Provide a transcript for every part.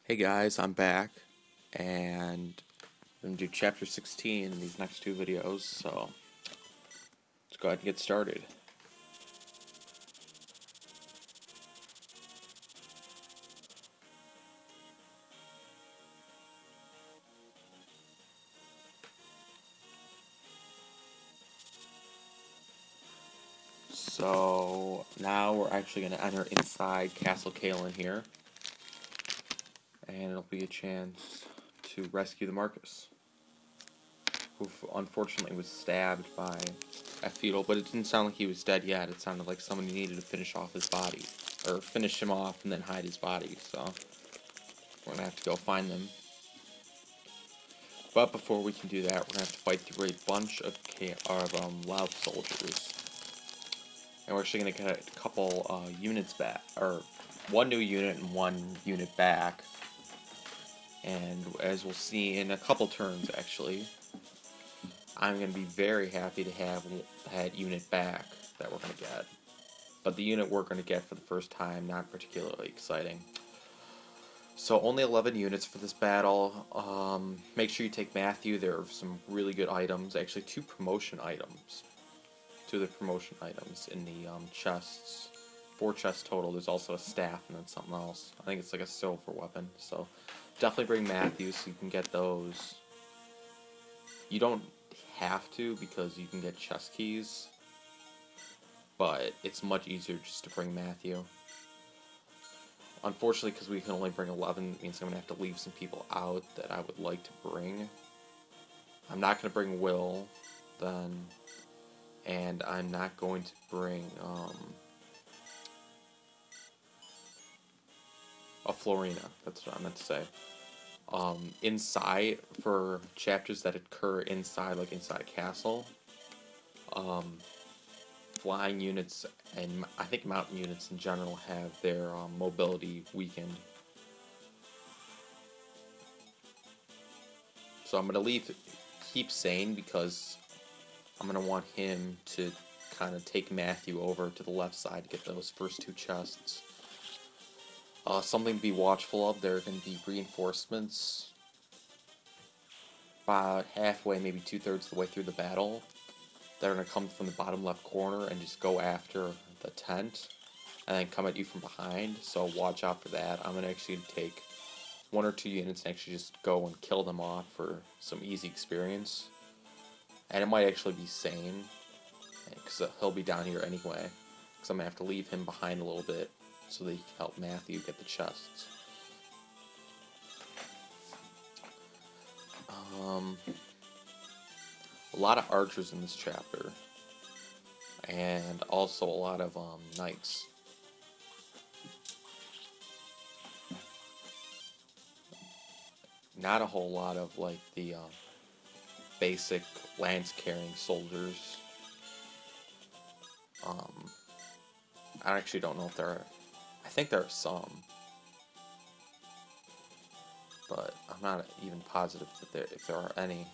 Hey guys, I'm back, and I'm going to do chapter 16 in these next two videos, so let's go ahead and get started. So now we're actually going to enter inside Castle Caelin here, and it'll be a chance to rescue the Marquess, who unfortunately was stabbed by a fetal, but it didn't sound like he was dead yet. It sounded like somebody needed to finish off his body, or finish him off and then hide his body, so we're going to have to go find them. But before we can do that, we're going to have to fight through a bunch of Loud soldiers. And we're actually going to get a couple units back, or one new unit and one unit back. And as we'll see in a couple turns, actually, I'm going to be very happy to have that unit back that we're going to get. But the unit we're going to get for the first time, not particularly exciting. So only 11 units for this battle. Make sure you take Matthew. There are some really good items, actually 2 promotion items. 2 of the promotion items in the chests. 4 chests total. There's also a staff and then something else. I think it's like a silver weapon. So definitely bring Matthew so you can get those. You don't have to because you can get chest keys. But it's much easier just to bring Matthew. Unfortunately, because we can only bring 11, it means I'm going to have to leave some people out that I would like to bring. I'm not going to bring Will, then, and I'm not going to bring a Florina. That's what I meant to say. Inside, for chapters that occur inside, like inside a castle, flying units and I think mountain units in general have their mobility weakened. So I'm going to keep Sane because I'm going to want him to kind of take Matthew over to the left side to get those first 2 chests. Something to be watchful of, there are going to be reinforcements about halfway, maybe 2/3 of the way through the battle. They're going to come from the bottom left corner and just go after the tent and then come at you from behind, so watch out for that. I'm going to actually take 1 or 2 units and actually just go and kill them off for some easy experience. And it might actually be Sane, because he'll be down here anyway, because I'm going to have to leave him behind a little bit so that he can help Matthew get the chests. A lot of archers in this chapter, and also a lot of knights. Not a whole lot of like the basic lance-carrying soldiers. I actually don't know if there are. I think there are some, but I'm not even positive that if there are any.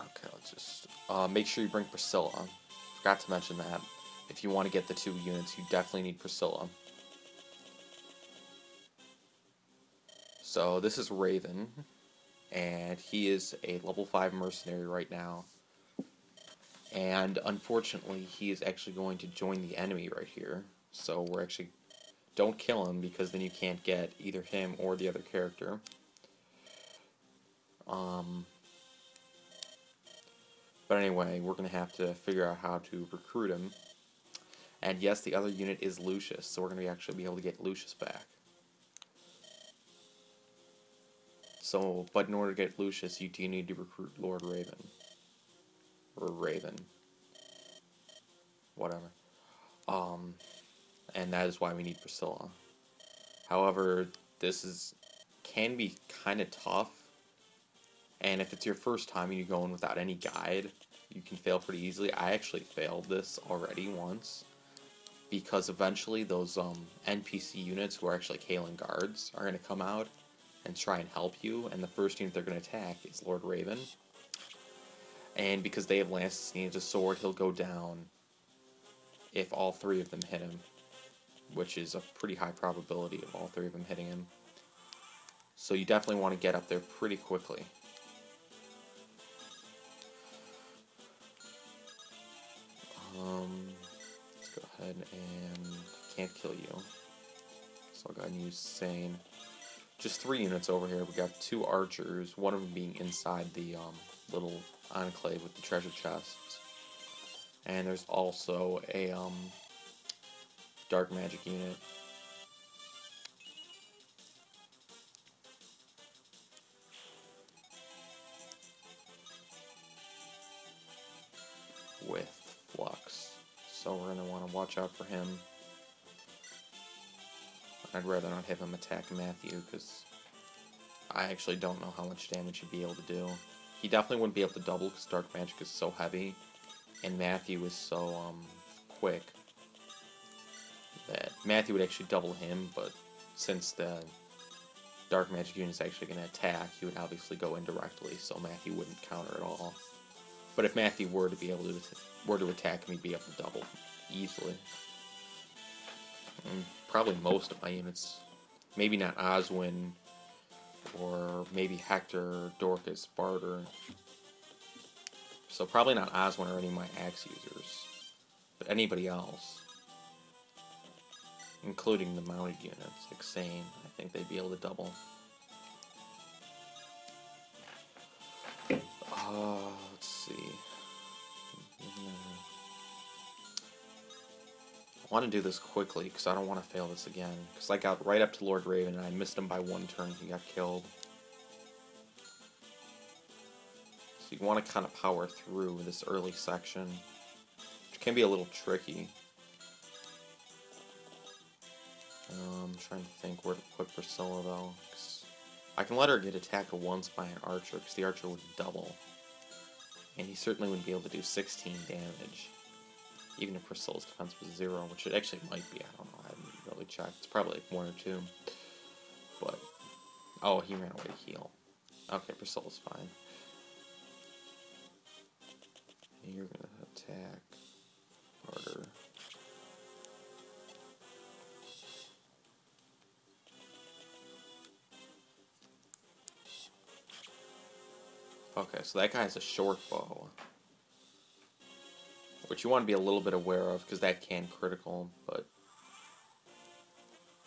Okay, let's just make sure you bring Priscilla. Forgot to mention that. If you want to get the 2 units, you definitely need Priscilla. So this is Raven, and he is a level 5 mercenary right now. And unfortunately, he is actually going to join the enemy right here. So we're actually... Don't kill him, because then you can't get either him or the other character. But anyway, we're going to have to figure out how to recruit him. And yes, the other unit is Lucius, so we're going to actually be able to get Lucius back. So, but in order to get Lucius, you do need to recruit Lord Raven. Or Raven. Whatever. And that is why we need Priscilla. However, this can be kind of tough. And if it's your first time and you go in without any guide, you can fail pretty easily. I actually failed this already once, because eventually those NPC units who are actually Caelin guards are going to come out and try and help you, and the first unit they're going to attack is Lord Raven. And because they have lances and he has a sword, he'll go down if all 3 of them hit him. which is a pretty high probability of all three of them hitting him. So you definitely want to get up there pretty quickly. Let's go ahead and can't kill you. So I'll go ahead and use Sane. Just 3 units over here. We got 2 archers, one of them being inside the little enclave with the treasure chests. And there's also a dark magic unit. With Flux. So we're going to want to watch out for him. I'd rather not have him attack Matthew, because I actually don't know how much damage he'd be able to do. He definitely wouldn't be able to double, because Dark Magic is so heavy, and Matthew is so quick, that Matthew would actually double him, but since the Dark Magic unit is actually going to attack, he would obviously go indirectly, so Matthew wouldn't counter at all. But if Matthew were to be able to attack him, he'd be able to double easily. And probably most of my units, maybe not Oswin, or maybe Hector, Dorcas, Barter. So probably not Oswin or any of my axe users, but anybody else, including the mounted units, like Sane, I think they'd be able to double. Let's see. I want to do this quickly because I don't want to fail this again. Because I got right up to Lord Raven and I missed him by 1 turn. He got killed. So you want to kind of power through this early section, which can be a little tricky. I'm trying to think where to put Priscilla though. 'Cause I can let her get attacked once by an archer because the archer would double. And he certainly wouldn't be able to do 16 damage. Even if Priscilla's defense was 0, which it actually might be. I don't know. I haven't really checked. It's probably like 1 or 2. But, oh, he ran away to heal. Okay, Priscilla's fine. You're gonna attack harder. Okay, so that guy has a short bow, which you want to be a little bit aware of, because that can critical, but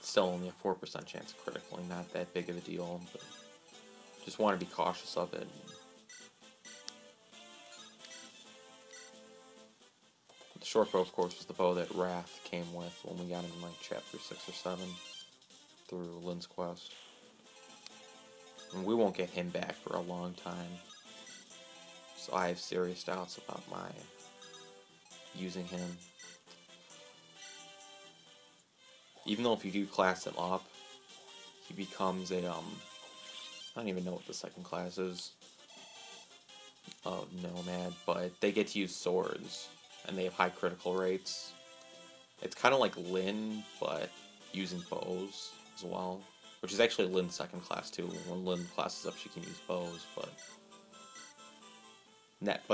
still only a 4% chance of critically, not that big of a deal, but just want to be cautious of it. The short bow, of course, was the bow that Wrath came with when we got him in like chapter 6 or 7 through Lynn's quest. And we won't get him back for a long time, so I have serious doubts about my using him. Even though if you do class him up, he becomes a, I don't even know what the second class is of Nomad, but they get to use swords, and they have high critical rates. It's kind of like Lynn, but using bows as well, which is actually Lynn's second class too. When Lynn classes up, she can use bows, but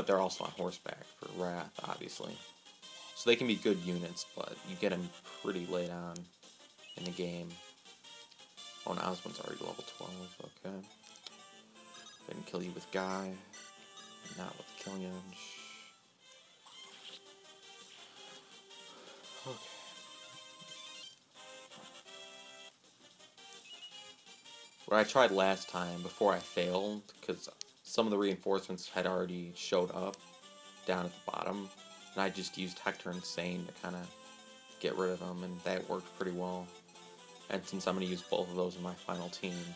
they're also on horseback for Wrath, obviously. So they can be good units, but you get them pretty late on in the game. Oh, and Oswin's already level 12, okay. Didn't kill you with Guy, not with Killian. Okay. What I tried last time, before I failed, because some of the reinforcements had already showed up down at the bottom, and I just used Hector and Sane to kind of get rid of them, and that worked pretty well. And since I'm going to use both of those in my final team,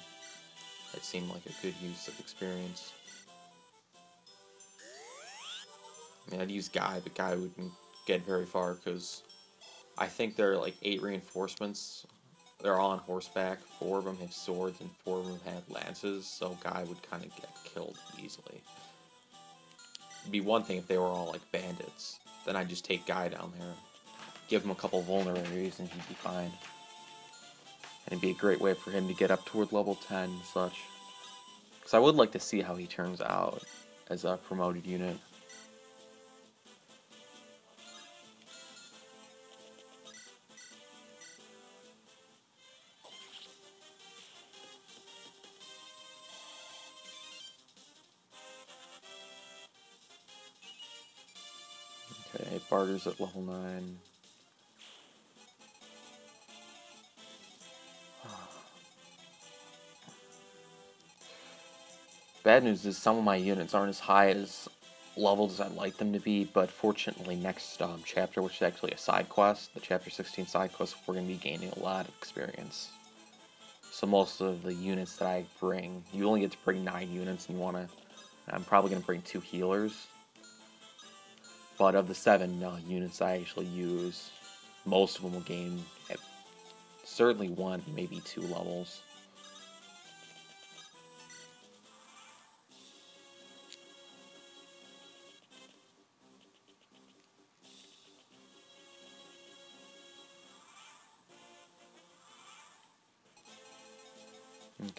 it seemed like a good use of experience. I mean, I'd use Guy, but Guy wouldn't get very far, because I think there are like 8 reinforcements. They're all on horseback, 4 of them have swords, and 4 of them have lances, so Guy would kind of get killed easily. It'd be one thing if they were all like bandits. Then I'd just take Guy down there, give him a couple vulneraries, and he'd be fine. And it'd be a great way for him to get up toward level 10 and such. Because I would like to see how he turns out as a promoted unit. Okay, barter's at level 9. Bad news is some of my units aren't as high as leveled as I'd like them to be, but fortunately next chapter, which is actually a side quest, the chapter 16 side quest, we're going to be gaining a lot of experience. So most of the units that I bring, you only get to bring 9 units, and I'm probably going to bring 2 healers. But of the 7 units I actually use, most of them will gain at certainly 1, maybe 2 levels.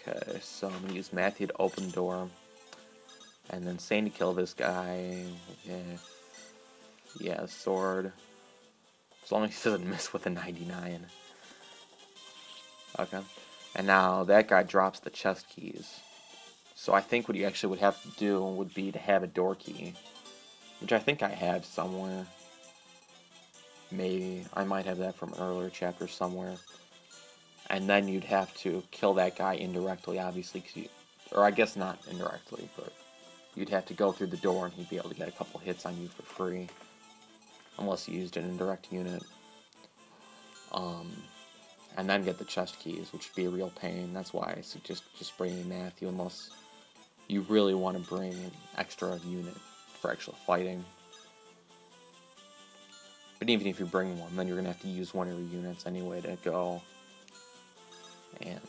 Okay, so I'm going to use Matthew to open the door, and then Sane to kill this guy. Yeah, sword. As long as he doesn't miss with a 99. Okay. And now that guy drops the chest keys. So I think what you actually would have to do would be to have a door key, which I think I have somewhere. Maybe. I might have that from an earlier chapter somewhere. And then you'd have to kill that guy indirectly, obviously, or I guess not indirectly, but you'd have to go through the door and he'd be able to get a couple hits on you for free. Unless you used an indirect unit. And then get the chest keys, which would be a real pain. That's why I suggest just bringing Matthew, unless you really want to bring an extra unit for actual fighting. But even if you bring one, then you're going to have to use one of your units anyway to go and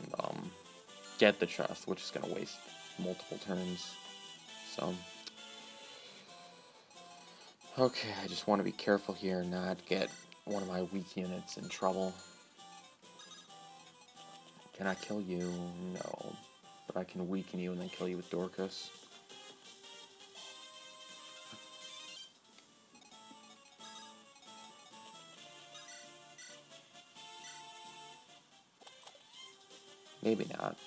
get the chest, which is going to waste multiple turns. So, okay, I just want to be careful here and not get one of my weak units in trouble. Can I kill you? No. But I can weaken you and then kill you with Dorcas. Maybe not.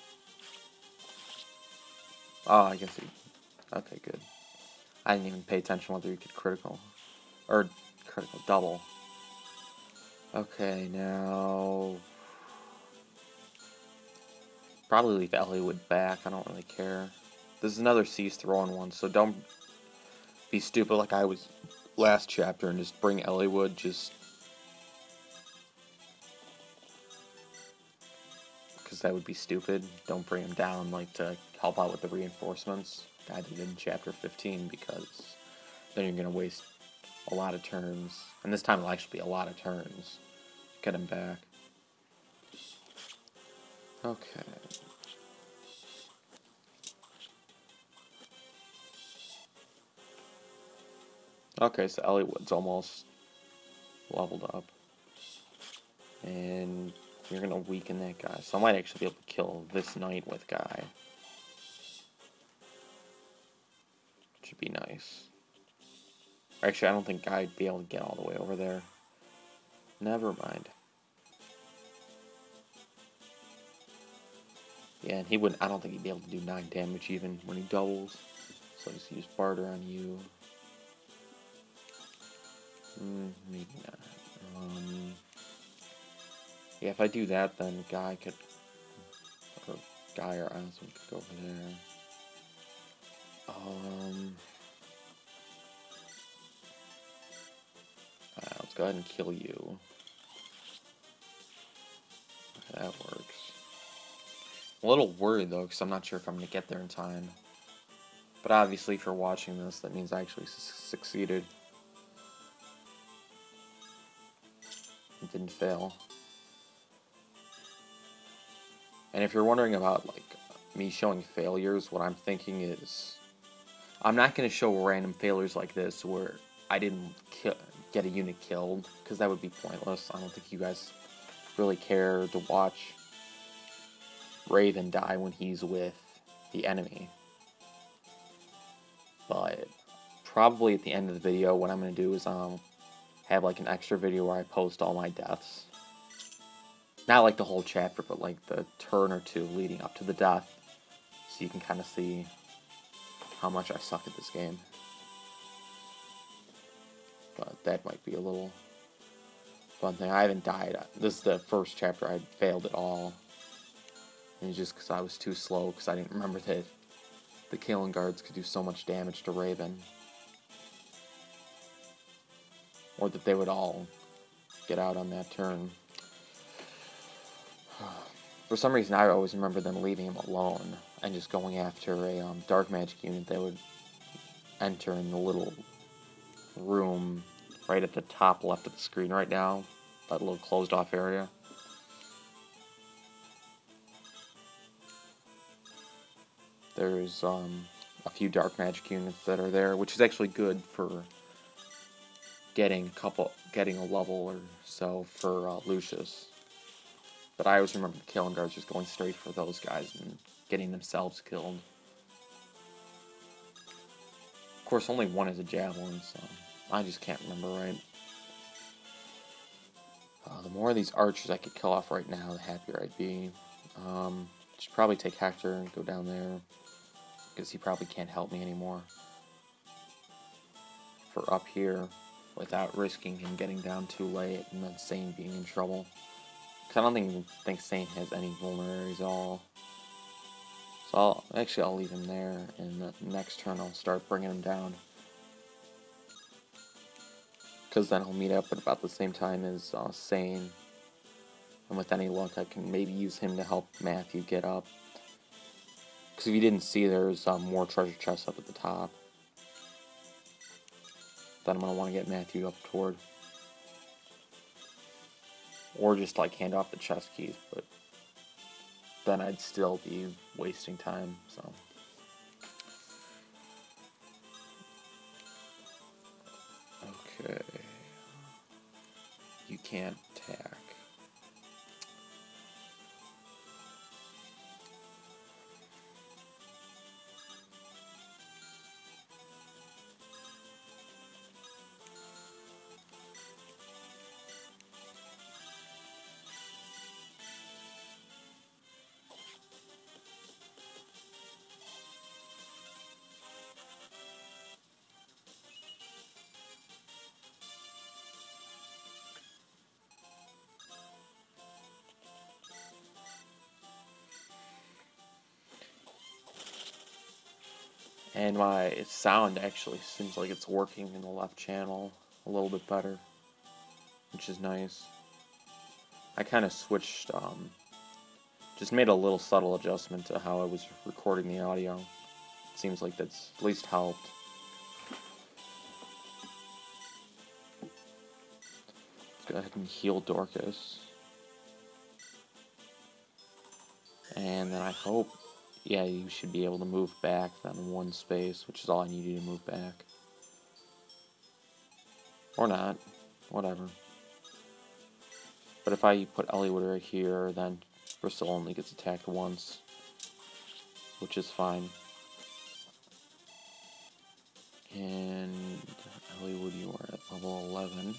Oh, I guess he... Okay, good. I didn't even pay attention whether he could critical. Or critical double. Okay, now... Probably leave Eliwood back, I don't really care. This is another Cease throwing one, so don't be stupid like I was last chapter and just bring Eliwood, just... because that would be stupid. Don't bring him down, like, to help out with the reinforcements. I did in chapter 15, because then you're going to waste a lot of turns. And this time it'll actually be a lot of turns to get him back. Okay. Okay, so Eliwood's almost leveled up. And you're gonna weaken that guy. So I might actually be able to kill this knight with guy. Should be nice. Actually, I don't think Guy'd be able to get all the way over there. Never mind. Yeah, and he wouldn't. I don't think he'd be able to do 9 damage even when he doubles. So just use barter on you. Maybe not. Yeah, if I do that, then Guy could, or Guy or Aslan could go over there. Let's go ahead and kill you. Okay, that works. I'm a little worried though, because I'm not sure if I'm going to get there in time. But obviously, if you're watching this, that means I actually succeeded. It didn't fail. And if you're wondering about, like, me showing failures, what I'm thinking is, I'm not going to show random failures like this where I didn't get a unit killed, because that would be pointless. I don't think you guys really care to watch Raven die when he's with the enemy. But probably at the end of the video, what I'm going to do is have like an extra video where I post all my deaths. Not like the whole chapter, but like the turn or two leading up to the death. So you can kind of see how much I suck at this game. but that might be a little fun thing. I haven't died. This is the first chapter I failed at all. And it's just because I was too slow, because I didn't remember that the Caelin guards could do so much damage to Raven. Or that they would all get out on that turn. For some reason, I always remember them leaving him alone and just going after a dark magic unit that would enter in the little room right at the top left of the screen right now, that little closed off area. There's a few dark magic units that are there, which is actually good for getting a level or so for Lucius. But I always remember the Caelin guards just going straight for those guys and getting themselves killed. Of course, only one is a javelin, so I just can't remember right. The more of these archers I could kill off right now, the happier I'd be. Should probably take Hector and go down there, because he probably can't help me anymore. For up here, without risking him getting down too late and then Sane being in trouble. I don't think Sane has any vulneraries at all. So I'll leave him there, and the next turn I'll start bringing him down. Because then he'll meet up at about the same time as Sane. And with any luck, I can maybe use him to help Matthew get up. Because if you didn't see, there's more treasure chests up at the top that I'm going to want to get Matthew up toward. Or just like hand off the chest keys, but then I'd still be wasting time, so. Okay. You can't attack. And my sound actually seems like it's working in the left channel a little bit better, which is nice. I kind of switched, just made a little subtle adjustment to how I was recording the audio. It seems like that's at least helped. Let's go ahead and heal Dorcas. And then I hope, yeah, you should be able to move back then one space, which is all I need you to move back. Or not. Whatever. But if I put Eliwood right here, then Bristol only gets attacked once, which is fine. And Eliwood, you are at level 11.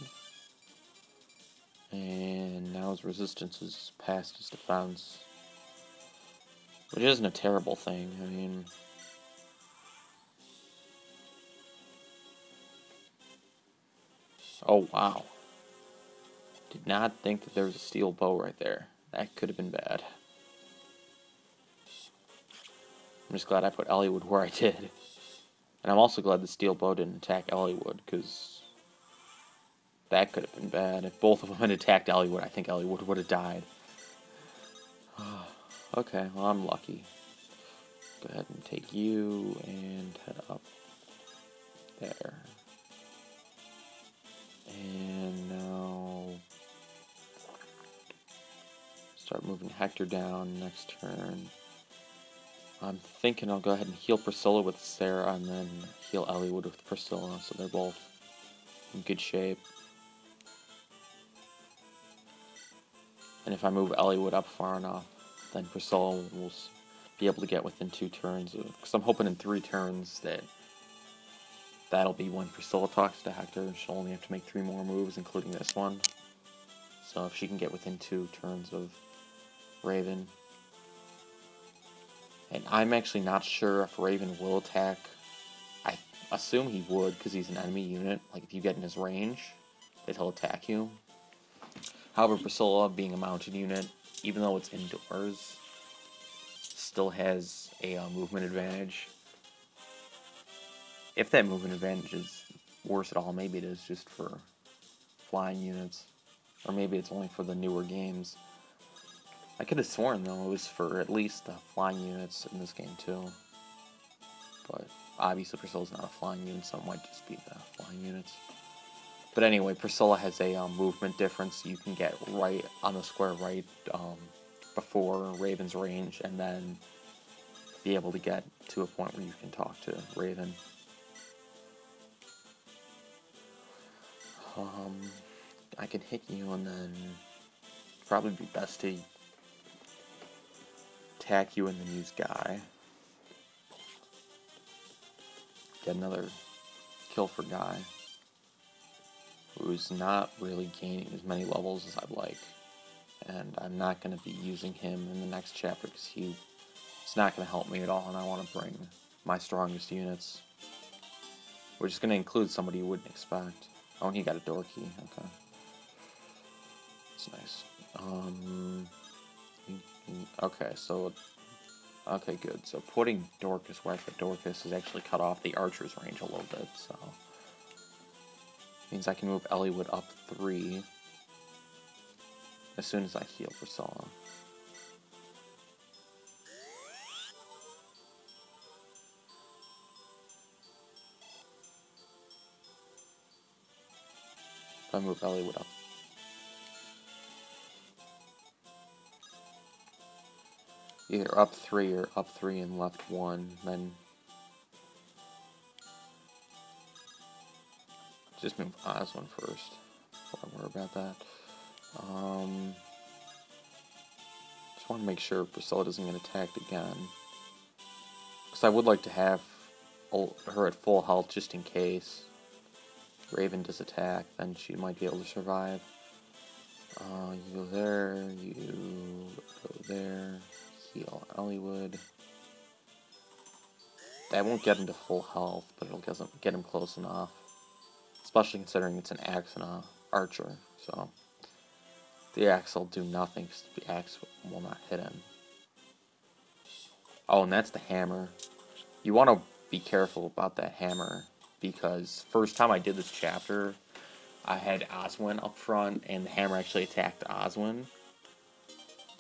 And now his resistance is past his defense. Which isn't a terrible thing, I mean. Oh, wow. Did not think that there was a steel bow right there. That could have been bad. I'm just glad I put Eliwood where I did. And I'm also glad the steel bow didn't attack Eliwood, because that could have been bad. If both of them had attacked Eliwood, I think Eliwood would have died. Okay, well, I'm lucky. Go ahead and take you and head up there. And now start moving Hector down next turn. I'm thinking I'll go ahead and heal Priscilla with Sarah and then heal Eliwood with Priscilla, so they're both in good shape. And if I move Eliwood up far enough, then Priscilla will be able to get within 2 turns. Because I'm hoping in 3 turns that'll be when Priscilla talks to Hector. She'll only have to make 3 more moves, including this one. So if she can get within 2 turns of Raven. And I'm actually not sure if Raven will attack. assume he would, because he's an enemy unit. Like, if you get in his range, he'll attack you. However, Priscilla, being a mounted unit, even though it's indoors, still has a movement advantage. If that movement advantage is worse at all, maybe it is just for flying units. Or maybe it's only for the newer games. I could have sworn, though, it was for at least the flying units in this game, too. But obviously Priscilla's not a flying unit, so it might just be the flying units. But anyway, Priscilla has a movement difference. You can get right on the square right before Raven's range, and then be able to get to a point where you can talk to Raven. I can hit you, and then probably be best to attack you and then use Guy. Get another kill for Guy, who's not really gaining as many levels as I'd like. And I'm not going to be using him in the next chapter because he's not going to help me at all, and I want to bring my strongest units, which is going to include somebody you wouldn't expect. Oh, and he got a door key. Okay. That's nice. Okay, so... Okay, good. So putting Dorcas where I put Dorcas has actually cut off the archer's range a little bit, so... Means I can move Eliwood up 3 as soon as I heal Priscilla. If I move Eliwood up. Either up 3 or up 3 and left 1, then just move Oswin first before I worry about that. Just want to make sure Priscilla doesn't get attacked again, because I would like to have her at full health just in case Raven does attack, then she might be able to survive. You go there, you go there, heal Eliwood. That won't get him to full health, but it'll get him close enough. Especially considering it's an axe and a archer, so the axe will do nothing because the axe will not hit him. Oh, and that's the hammer. You want to be careful about that hammer, because first time I did this chapter, I had Oswin up front, and the hammer actually attacked Oswin.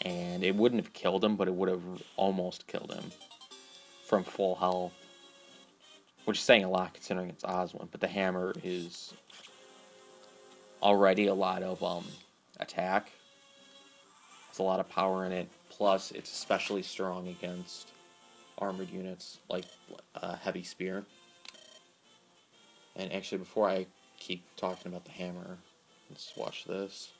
And it wouldn't have killed him, but it would have almost killed him from full health. Which is saying a lot considering it's Oswin, but the hammer is already a lot of attack. There's a lot of power in it, plus it's especially strong against armored units like heavy spear. And actually, before I keep talking about the hammer, let's watch this.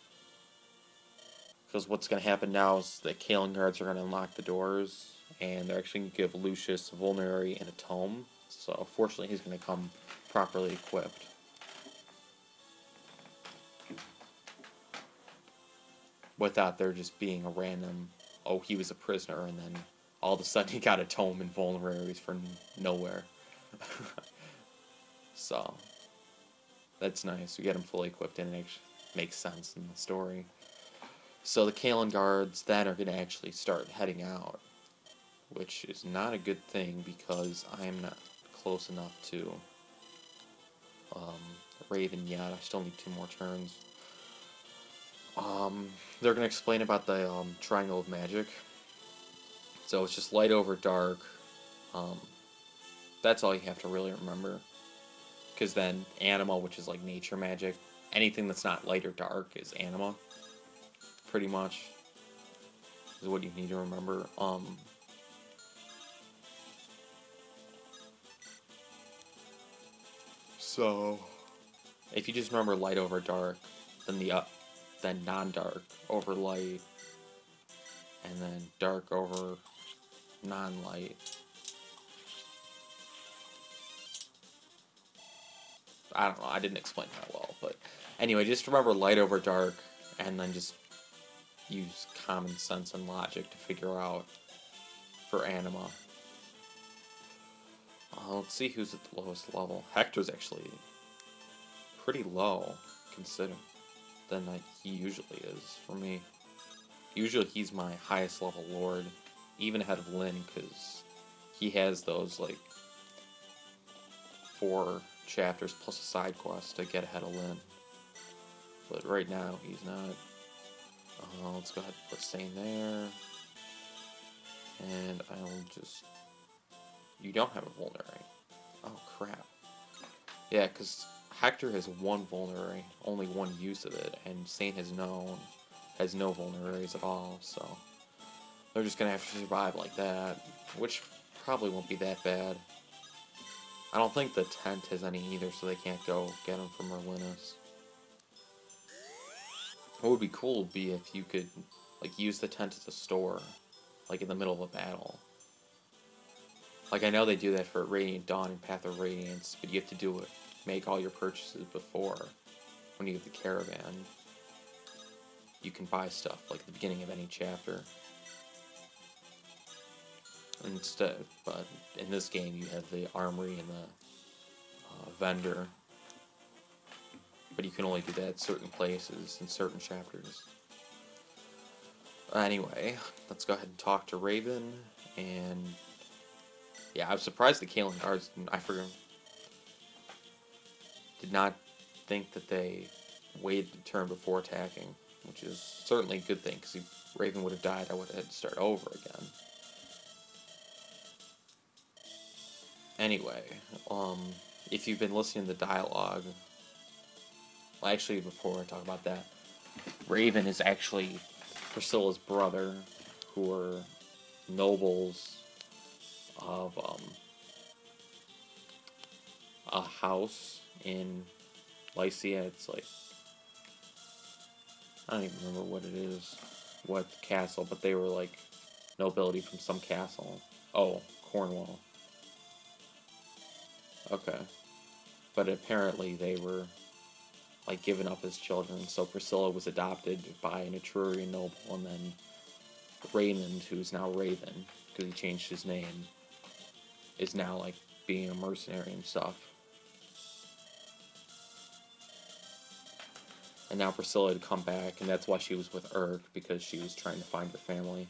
Because what's going to happen now is the Caelin guards are going to unlock the doors, and they're actually going to give Lucius a vulnerary and a tome. So, fortunately, he's going to come properly equipped. Without there just being a random, oh, he was a prisoner, and then all of a sudden he got a tome and vulneraries from nowhere. So, that's nice. We get him fully equipped, and it actually makes sense in the story. So the Caelin guards then are going to actually start heading out, which is not a good thing because I am not close enough to Raven yet. I still need 2 more turns. They're going to explain about the Triangle of Magic. So it's just light over dark. That's all you have to really remember. Because then Anima, which is like nature magic, anything that's not light or dark is Anima. Pretty much is what you need to remember. So if you just remember light over dark, then non-dark over light, and then dark over non-light. I don't know, I didn't explain that well, but anyway, just remember light over dark, and then just use common sense and logic to figure out for Anima. Let's see who's at the lowest level. Hector's actually pretty low, considering than he usually is for me. Usually he's my highest level lord, even ahead of Lyn, because he has those, like, 4 chapters plus a side quest to get ahead of Lyn. But right now, he's not. Let's go ahead and put Sane there. And I'll just... You don't have a vulnerary. Oh, crap. Yeah, because Hector has 1 vulnerary, only 1 use of it, and Sane has no vulneraries at all, so... They're just gonna have to survive like that, which probably won't be that bad. I don't think the tent has any either, so they can't go get them from Merlinus. What would be cool would be if you could, like, use the tent as a store, like, in the middle of a battle. Like, I know they do that for Radiant Dawn and Path of Radiance, but you have to do it, make all your purchases before, when you get the caravan. You can buy stuff, like, at the beginning of any chapter. Instead, but in this game you have the armory and the vendor, but you can only do that at certain places in certain chapters. Anyway, let's go ahead and talk to Raven, and yeah, I was surprised the Caelin guards, did not think that they waited a turn before attacking, which is certainly a good thing, because if Raven would have died, I would have had to start over again. Anyway, if you've been listening to the dialogue, well, actually, before I talk about that, Raven is actually Priscilla's brother, who are nobles of a house in Lycia. It's like, I don't even remember what it is, what castle, but they were like nobility from some castle. Oh, Cornwall. Okay. But apparently they were, like, given up as children, so Priscilla was adopted by an Etrurian noble, and then Raymond, who's now Raven, because he changed his name, is now, like, being a mercenary and stuff. And now Priscilla had come back, and that's why she was with Urk, because she was trying to find her family.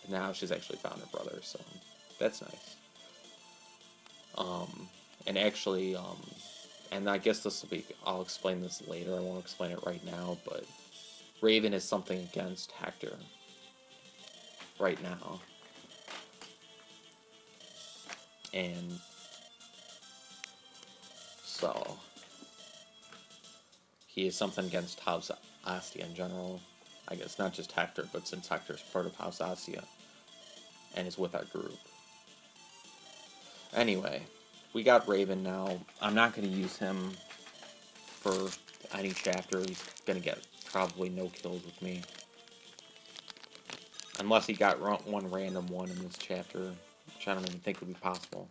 And now she's actually found her brother, so that's nice. And actually, and I guess this will be, I'll explain this later, I won't explain it right now, but Raven is something against Hector right now. And so, he is something against House Astia in general. I guess not just Hector, but since Hector's part of House Astia and is with our group. Anyway, we got Raven now. I'm not going to use him for any chapter. He's going to get probably no kills with me. Unless he got one random one in this chapter, which I don't even think would be possible.